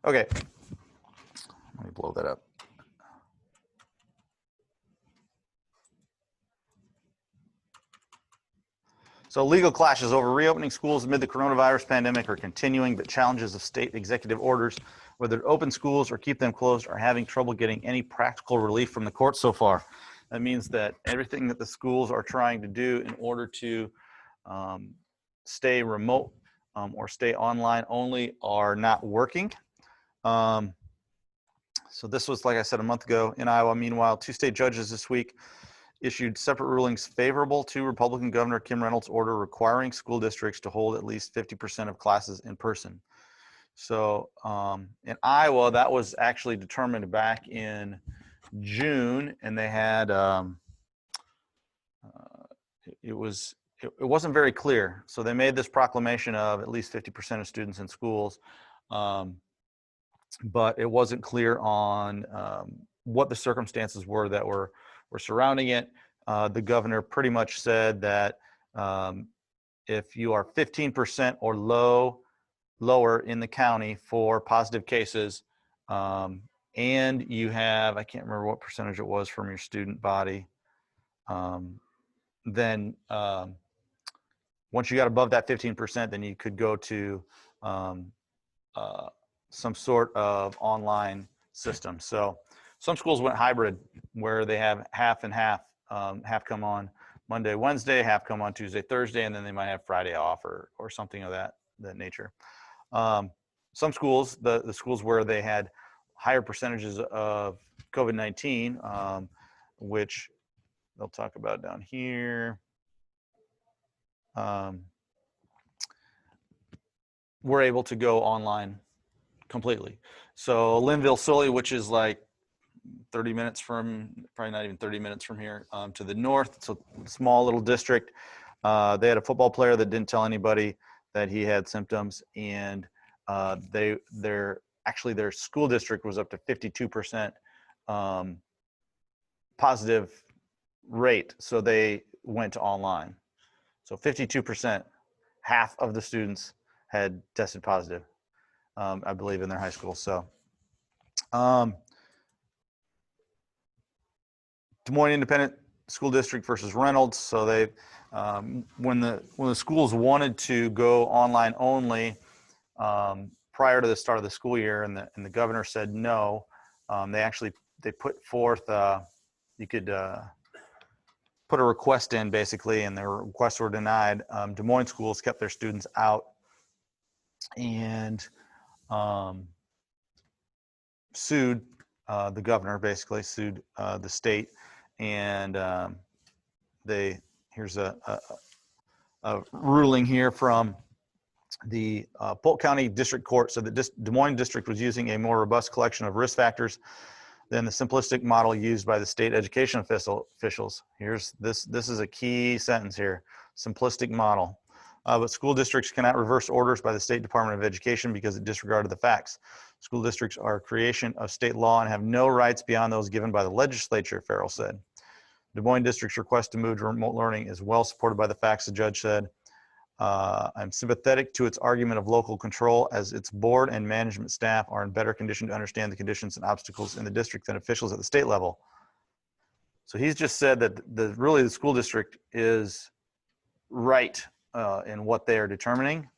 Okay, let me blow that up. So legal clashes over reopening schools amid the coronavirus pandemic are continuing, but challenges of state executive orders, whether to open schools or keep them closed, are having trouble getting any practical relief from the courts so far. That means that everything that the schools are trying to do in order to stay remote or stay online only are not working. So this was, like I said, a month ago in Iowa. Meanwhile, 2 state judges this week issued separate rulings favorable to Republican Governor Kim Reynolds' order requiring school districts to hold at least 50% of classes in person. So in Iowa, that was actually determined back in June, and they had it wasn't very clear. So they made this proclamation of at least 50% of students in schools, but it wasn't clear on what the circumstances were that were surrounding it. The governor pretty much said that if you are 15% or lower in the county for positive cases, and you have, I can't remember what percentage it was from your student body, then once you got above that 15%, then you could go to some sort of online system. So some schools went hybrid where they have half and half, half come on Monday, Wednesday, half come on Tuesday, Thursday, and then they might have Friday off or something of that nature. Some schools, the schools where they had higher percentages of COVID-19, which they'll talk about down here, were able to go online completely. So Linville, Sully, which is like 30 minutes from, probably not even 30 minutes from here, to the north. It's a small little district. They had a football player that didn't tell anybody that he had symptoms, and their school district was up to 52% positive rate. So they went to online. So 52%, half of the students had tested positive, I believe, in their high school. So Des Moines Independent School District versus Reynolds. So they, when the schools wanted to go online only prior to the start of the school year, and the governor said no, they put forth you could put a request in basically, and their requests were denied. Des Moines schools kept their students out and sued the governor, basically sued the state, and here's a ruling here from the Polk County District Court. So the Des Moines District was using a more robust collection of risk factors than the simplistic model used by the state education officials. This is a key sentence here: simplistic model. But school districts cannot reverse orders by the State Department of Education because it disregarded the facts. School districts are a creation of state law and have no rights beyond those given by the legislature, Farrell said. Des Moines District's request to move to remote learning is well supported by the facts, the judge said. I'm sympathetic to its argument of local control, as its board and management staff are in better condition to understand the conditions and obstacles in the district than officials at the state level. So he's just said that really the school district is right in what they are determining,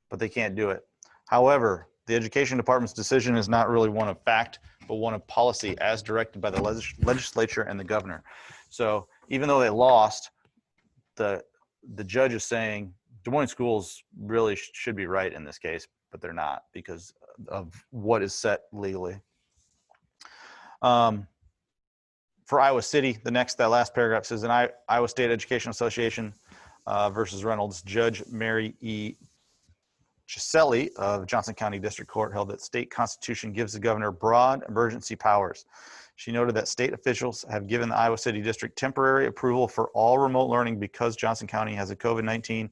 but they can't do it. However, the education department's decision is not really one of fact, but one of policy as directed by the legislature and the governor. So even though they lost, the judge is saying Des Moines schools really should be right in this case, but they're not because of what is set legally. For Iowa City, that last paragraph says, in Iowa State Education Association versus Reynolds, Judge Mary E. Chiselli of Johnson County District Court held that state constitution gives the governor broad emergency powers. She noted that state officials have given the Iowa City District temporary approval for all remote learning because Johnson County has a COVID-19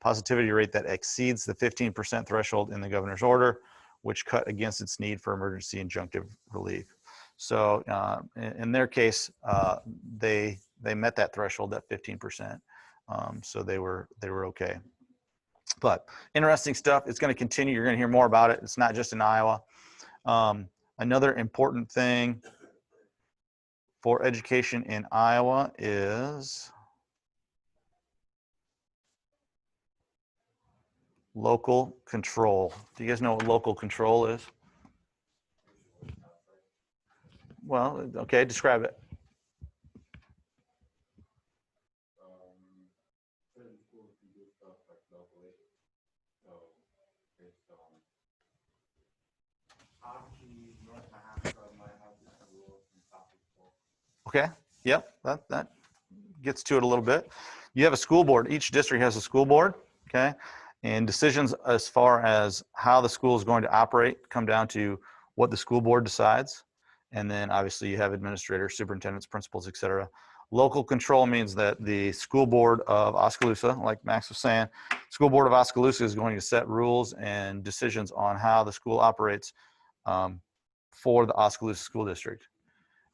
positivity rate that exceeds the 15% threshold in the governor's order, which cut against its need for emergency injunctive relief. So in their case, they met that threshold, that 15%. So they were okay. But interesting stuff. It's going to continue. You're going to hear more about it. It's not just in Iowa. Another important thing for education in Iowa is local control. Do you guys know what local control is? Well, okay, describe it. Okay, yep, that gets to it a little bit. You have a school board. Each district has a school board, okay? And decisions as far as how the school is going to operate come down to what the school board decides. And then obviously you have administrators, superintendents, principals, et cetera. Local control means that the school board of Oskaloosa, like Max was saying, school board of Oskaloosa is going to set rules and decisions on how the school operates for the Oskaloosa School District.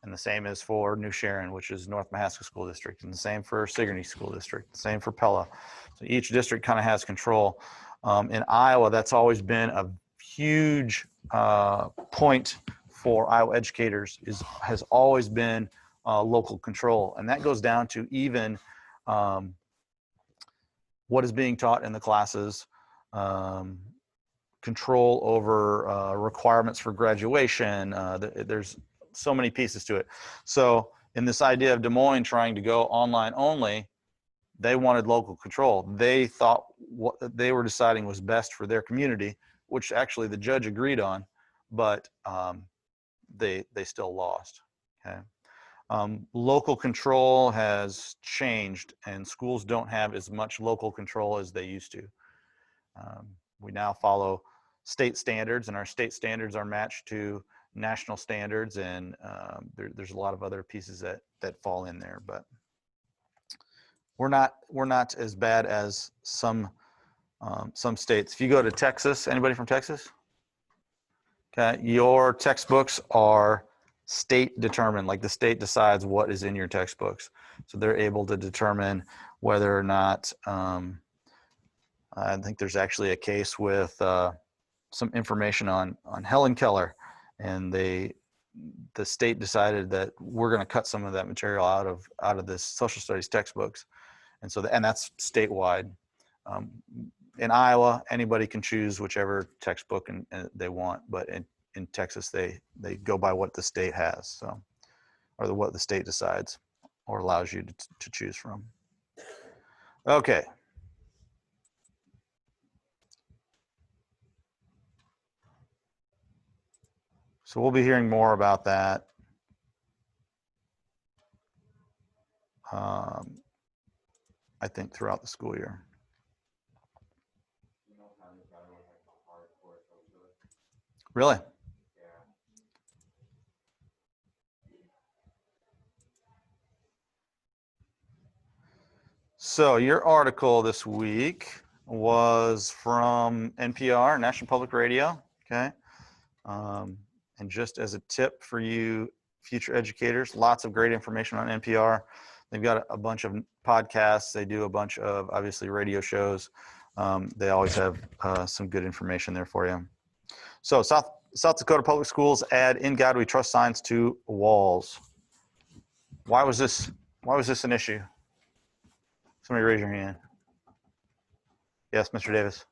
And the same is for New Sharon, which is North Mahaska School District, and the same for Sigourney School District, the same for Pella. So each district kind of has control. In Iowa, that's always been a huge point for Iowa educators, has always been local control. And that goes down to even what is being taught in the classes, control over requirements for graduation. There's so many pieces to it. So in this idea of Des Moines trying to go online only, they wanted local control. They thought what they were deciding was best for their community, which actually the judge agreed on, but they still lost. Okay. Local control has changed, and schools don't have as much local control as they used to. We now follow state standards, and our state standards are matched to national standards, and there's a lot of other pieces that fall in there, but we're not as bad as some states. If you go to Texas, anybody from Texas? Okay, your textbooks are state determined, like the state decides what is in your textbooks, so they're able to determine whether or not. I think there's actually a case with some information on Helen Keller, and the state decided that we're going to cut some of that material out of this social studies textbooks, and so and that's statewide. In Iowa, anybody can choose whichever textbook and they want, but in Texas they go by what the state has, so or what the state decides or allows you to choose from. Okay. So we'll be hearing more about that. I think throughout the school year. Really? So your article this week was from NPR, National Public Radio, okay? And just as a tip for you future educators, lots of great information on NPR. They've got a bunch of podcasts. They do a bunch of, obviously, radio shows. They always have some good information there for you. So South Dakota Public Schools add "In God We Trust" signs to walls. Why was this an issue? Somebody raise your hand. Yes, Mr. Davis.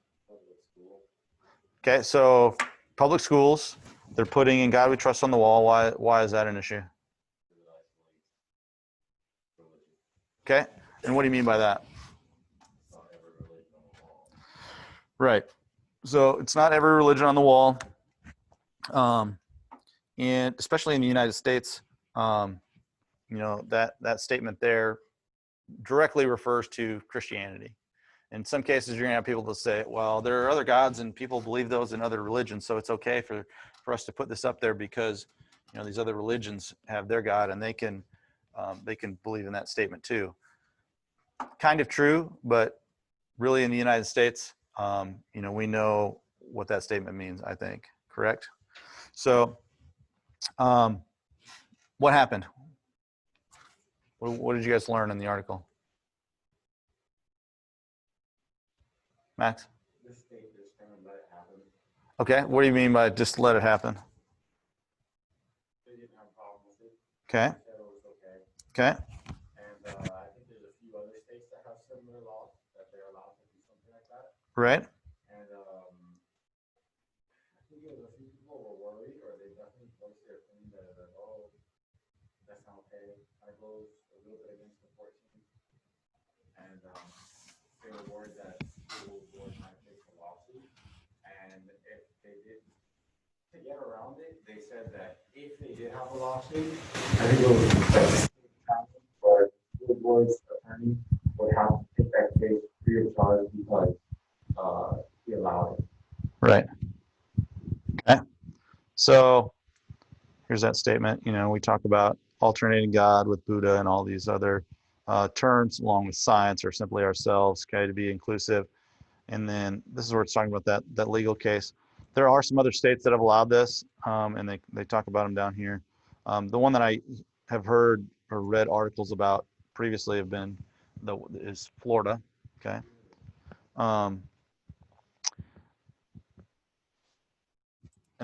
Okay, so public schools, they're putting "In God We Trust" on the wall. Why is that an issue? Okay, and what do you mean by that? Right. So it's not every religion on the wall, and especially in the United States, that statement there directly refers to Christianity. In some cases, you're going to have people that say, well, there are other gods and people believe those in other religions, so it's okay for us to put this up there because these other religions have their God and they can believe in that statement too. Kind of true, but really in the United States, we know what that statement means, I think. Correct? So what happened? What did you guys learn in the article? Max? The state just kind of let it happen. Okay, what do you mean by just let it happen? Okay. They said it was okay. Okay. And I think there's a few other states that have similar laws that they're allowed to do something like that. Right. And I think a few people were worried, or they definitely voiced their opinion that like, oh, that's not okay. That goes a little bit against the 14th. And they were worried that school board might face a lawsuit. And if they did, to get around it, they said that if they did have a lawsuit, I think it was but school board's attorney would have to take that case free of charge because he allowed it. Right. Okay. So here's that statement. You know, we talk about alternating God with Buddha and all these other terms, along with science or simply ourselves, okay, to be inclusive. And then this is where it's talking about that legal case. There are some other states that have allowed this, and they talk about them down here. The one that I have heard or read articles about previously is Florida. Okay. And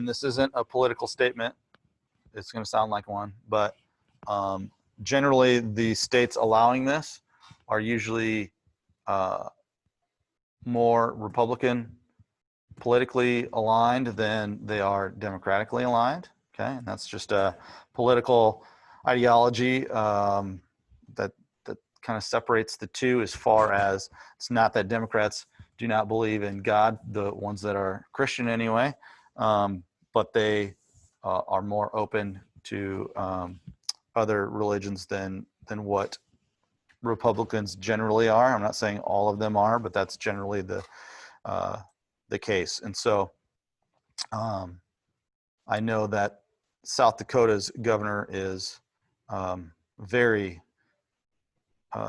this isn't a political statement. It's going to sound like one, but generally the states allowing this are usually more Republican politically aligned than they are democratically aligned. Okay, and that's just a political ideology that kind of separates the two. As far as it's not that Democrats do not believe in God, the ones that are Christian anyway, but they are more open to other religions than what Republicans generally are. I'm not saying all of them are, but that's generally the case. And so I know that South Dakota's governor is very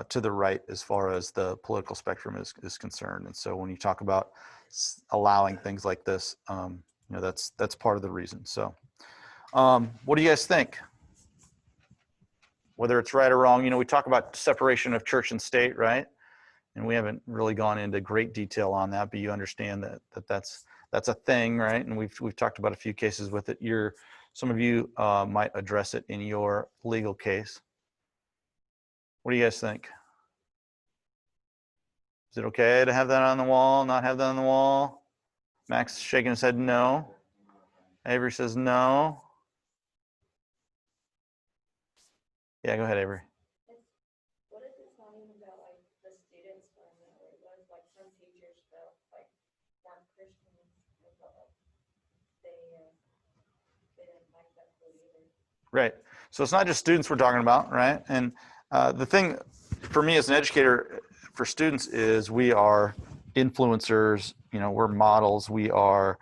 to the right as far as the political spectrum is concerned. And so when you talk about allowing things like this, you know, that's part of the reason. So what do you guys think? Whether it's right or wrong, you know, we talk about separation of church and state, right? And we haven't really gone into great detail on that, but you understand that's a thing, right? And we've talked about a few cases with it. Some of you might address it in your legal case. What do you guys think? Is it okay to have that on the wall, not have that on the wall? Max is shaking his head no. Avery says no. Yeah, go ahead, Avery. What if it's not even about like the students feeling that way? What if like some teachers felt like weren't Christians and felt like they didn't like that food either? Right. So it's not just students we're talking about, right? And the thing for me as an educator for students is we are influencers, you know, we're models, we are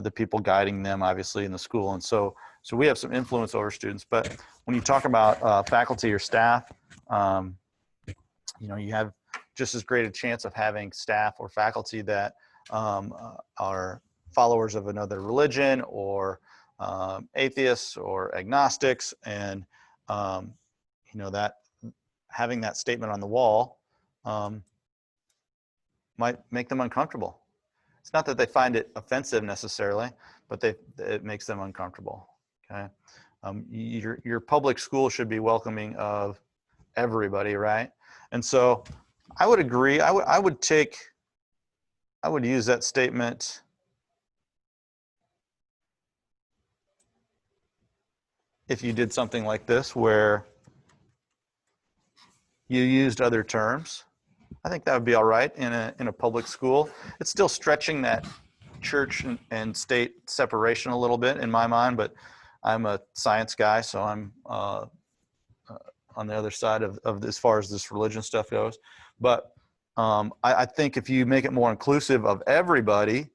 the people guiding them obviously in the school. And so we have some influence over students. But when you talk about faculty or staff, you know, you have just as great a chance of having staff or faculty that are followers of another religion or atheists or agnostics, and you know, that having that statement on the wall might make them uncomfortable. It's not that they find it offensive necessarily, but it makes them uncomfortable. Okay, your public school should be welcoming of everybody, right? And so I would agree. I would use that statement if you did something like this where you used other terms. I think that would be all right in a public school. It's still stretching that church and state separation a little bit in my mind, but I'm a science guy, so I'm on the other side of as far as this religion stuff goes. But I think if you make it more inclusive of everybody,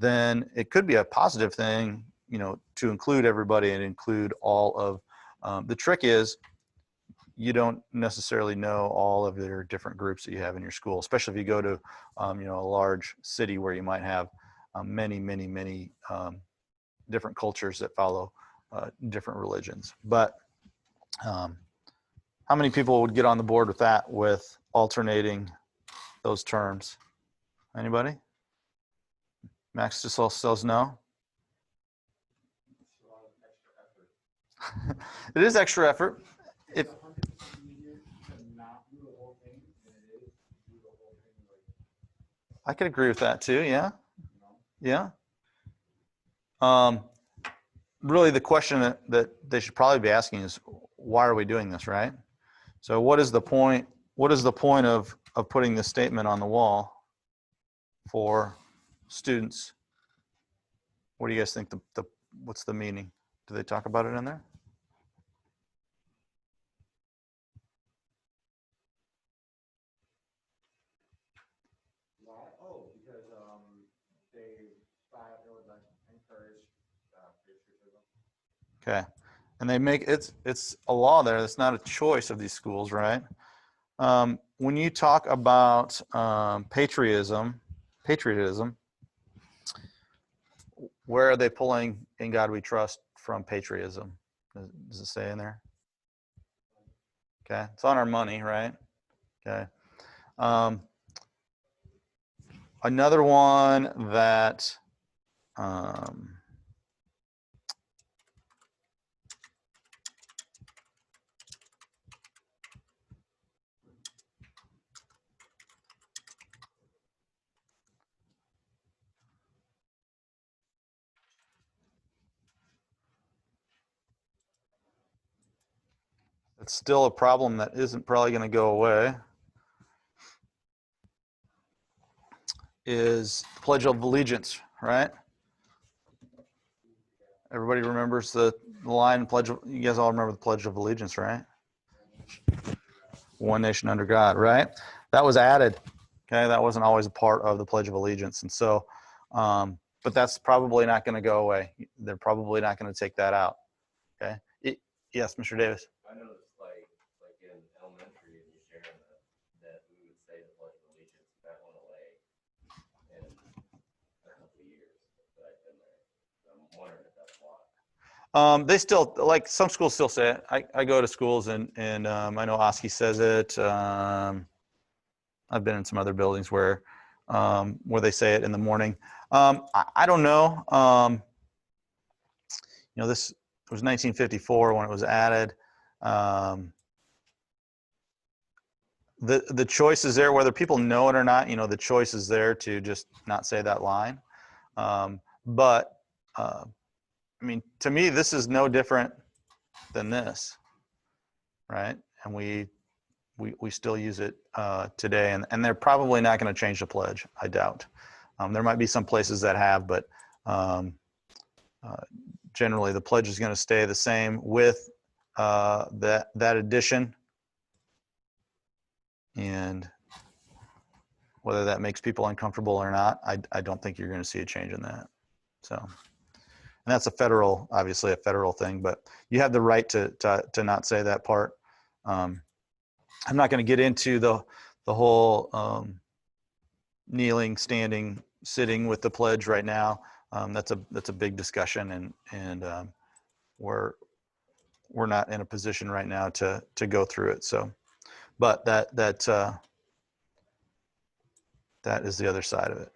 then it could be a positive thing, you know, to include everybody and include all of the trick is you don't necessarily know all of their different groups that you have in your school, especially if you go to you know, a large city where you might have many different cultures that follow different religions. But how many people would get on the board with that, with alternating those terms? Anybody? Max just says no. It is extra effort. If It's 100% easier to not do the whole thing than it is to do the whole thing, like, I could agree with that too. Yeah. you know? Yeah. Really, the question that they should probably be asking is, why are we doing this, right? So, what is the point? What is the point of putting this statement on the wall for students? What do you guys think? What's the meaning? Do they talk about it in there? Why? Oh, because they thought it would like encourage patriotism. Okay, and they make it's a law there. It's not a choice of these schools, right? When you talk about patriotism, where are they pulling "In God We Trust" from patriotism? Does it say in there? Okay, it's on our money, right? Okay. Another one that it's still a problem that isn't probably going to go away, is the Pledge of Allegiance, right? Everybody remembers the line, you guys all remember the Pledge of Allegiance, right? One nation under God, right? That was added. Okay, that wasn't always a part of the Pledge of Allegiance. And so, but that's probably not going to go away. They're probably not going to take that out. Okay. Yes, Mr. Davis. I noticed, like in elementary, in New Sharon, that we would say the Pledge of Allegiance, that went away in a couple of years that I've been there. I'm wondering if that's why. They still, like, some schools still say it. I go to schools and I know Oski says it. I've been in some other buildings where they say it in the morning. I don't know. This was 1954 when it was added. The choice is there, whether people know it or not. The choice is there to just not say that line. But I mean, to me, this is no different than this, right? And we still use it today, and they're probably not going to change the pledge. I doubt. There might be some places that have, but generally the pledge is going to stay the same with that addition. And whether that makes people uncomfortable or not, I don't think you're going to see a change in that. So, and that's obviously a federal thing, but you have the right to not say that part. I'm not going to get into the whole kneeling, standing, sitting with the pledge right now. That's a big discussion, and we're not in a position right now to go through it. So, but that is the other side of it.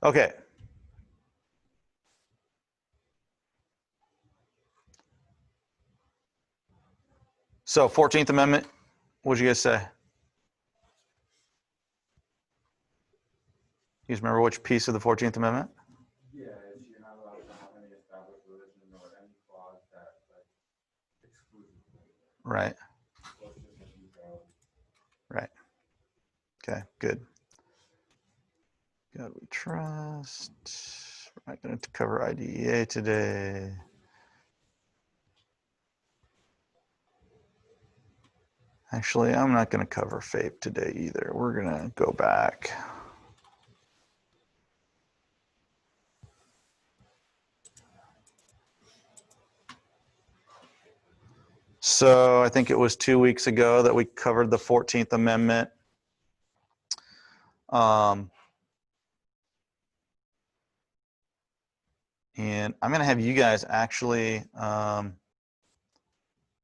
Okay. So 14th Amendment, what did you guys say? You guys remember which piece of the 14th Amendment? Yeah, is you're not allowed to have any established religion or any clause that like excludes you. Right. So it's just a detail. Right. Okay, good. God we trust. We're not going to cover IDEA today. Actually, I'm not going to cover FAPE today either. We're going to go back. So I think it was 2 weeks ago that we covered the 14th Amendment. And I'm going to have you guys actually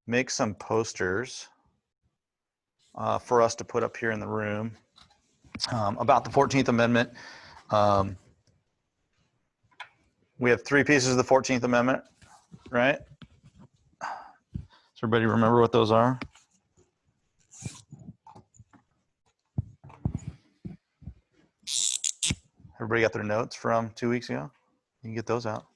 make some posters for us to put up here in the room about the 14th Amendment. We have 3 pieces of the 14th Amendment, right? Everybody remember what those are? Everybody got their notes from 2 weeks ago? You can get those out.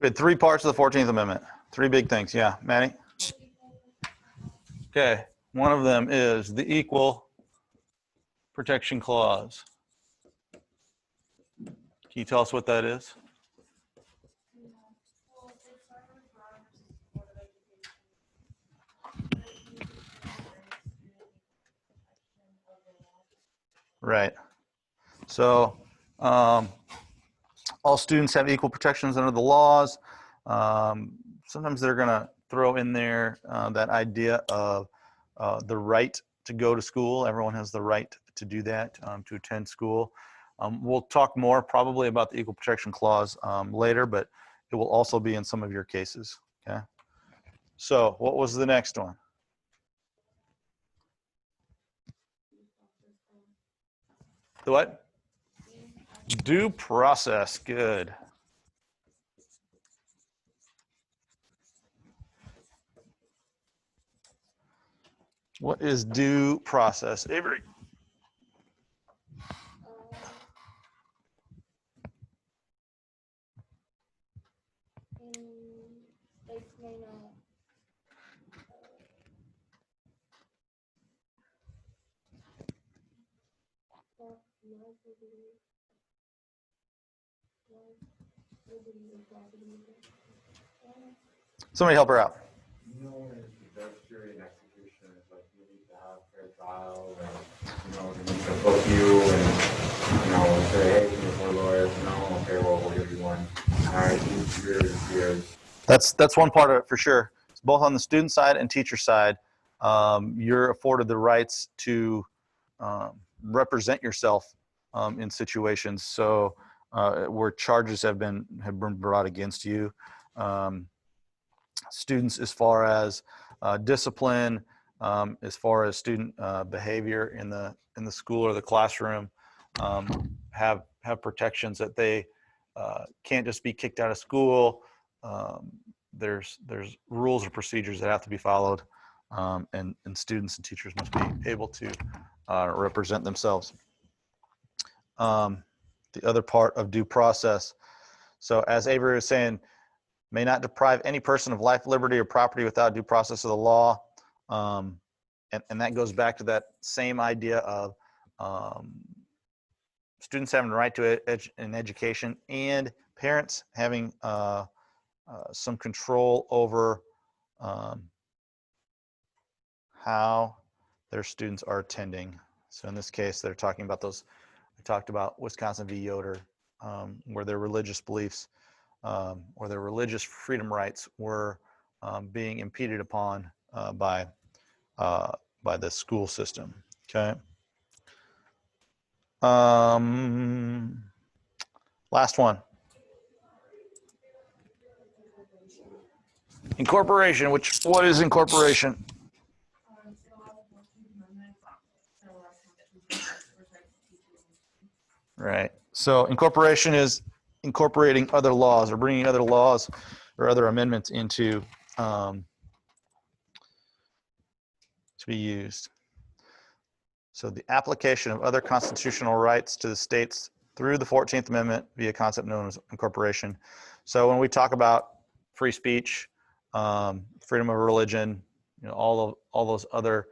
We had 3 parts of the 14th Amendment. 3 big things. Yeah, Maddie? Okay. One of them is the Equal Protection Clause. Can you tell us what that is? Right. So all students have equal protections under the laws. Sometimes they're going to throw in there that idea of the right to go to school. Everyone has the right to do that, to attend school. We'll talk more probably about the Equal Protection Clause later, but it will also be in some of your cases. Okay. So what was the next one? The what? Due process. Good. What is due process? Avery. States may not Somebody help her out. You know, in the judge, jury, and execution, it's like you need to have fair trial, and they need to book you, and say, hey, can you afford lawyers? No, okay, well, we'll give you one. All right, years. That's one part of it for sure. Both on the student side and teacher side, you're afforded the rights to represent yourself in situations. So where charges have been brought against you, students as far as discipline, as far as student behavior in the school or the classroom, have protections that they can't just be kicked out of school. There's rules or procedures that have to be followed, and students and teachers must be able to represent themselves. The other part of due process. So as Avery was saying, may not deprive any person of life, liberty, or property without due process of the law. And that goes back to that same idea of students having the right to an education and parents having some control over how their students are attending. So in this case, they're talking about those, we talked about Wisconsin v. Yoder, where their religious beliefs or their religious freedom rights were being impeded upon by the school system. Okay. Last one. Incorporation. What is incorporation? Right. So incorporation is incorporating other laws or bringing other laws or other amendments into to be used. So the application of other constitutional rights to the states through the 14th Amendment via a concept known as incorporation. So when we talk about free speech, freedom of religion, all those other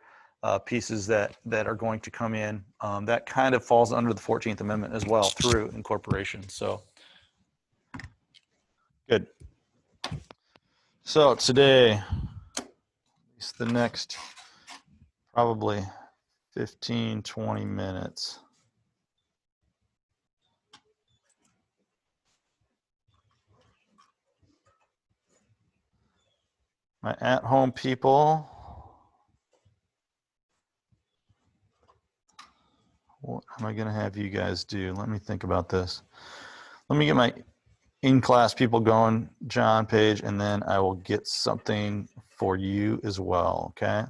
pieces that are going to come in, that kind of falls under the 14th Amendment as well through incorporation. So good. So today, it's the next probably 15, 20 minutes. My at-home people. What am I going to have you guys do? Let me think about this. Let me get my in-class people going, John, Paige, and then I will get something for you as well, okay?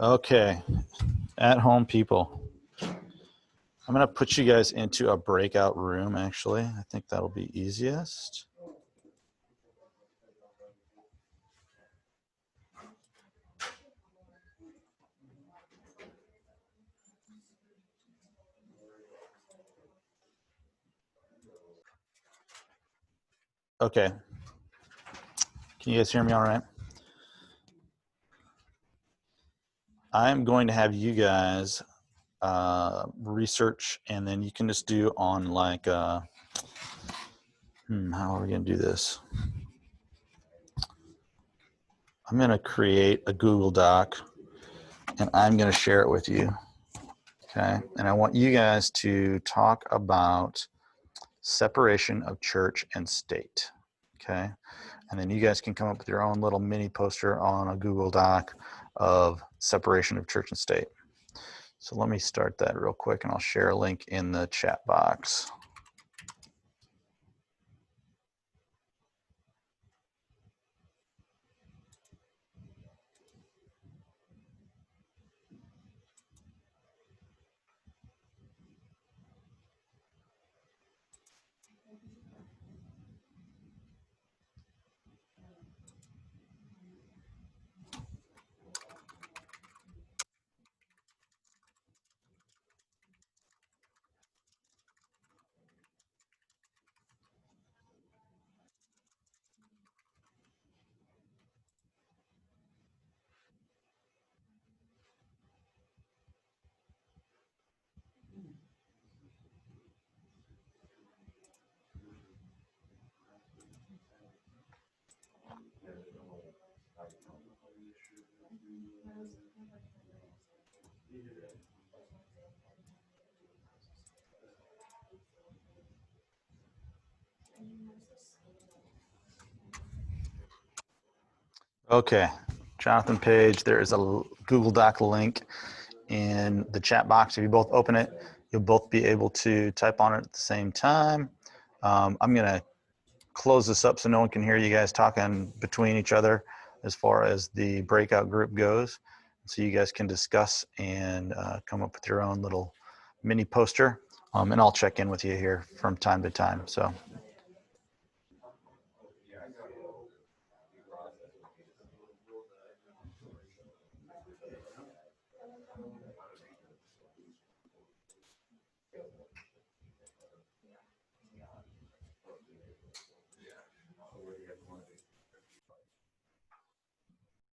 Okay, at home people. I'm gonna put you guys into a breakout room, actually. I think that'll be easiest. Okay. Can you guys hear me all right? I'm going to have you guys research, and then you can just do on like, how are we gonna do this? I'm gonna create a Google Doc, and I'm gonna share it with you, okay? And I want you guys to talk about separation of church and state, okay? And then you guys can come up with your own little mini poster on a Google Doc of separation of church and state. So let me start that real quick, and I'll share a link in the chat box. Okay, Jonathan Page, there is a Google Doc link in the chat box. If you both open it, you'll both be able to type on it at the same time. I'm gonna close this up so no one can hear you guys talking between each other as far as the breakout group goes. So you guys can discuss and come up with your own little mini poster. And I'll check in with you here from time to time. So.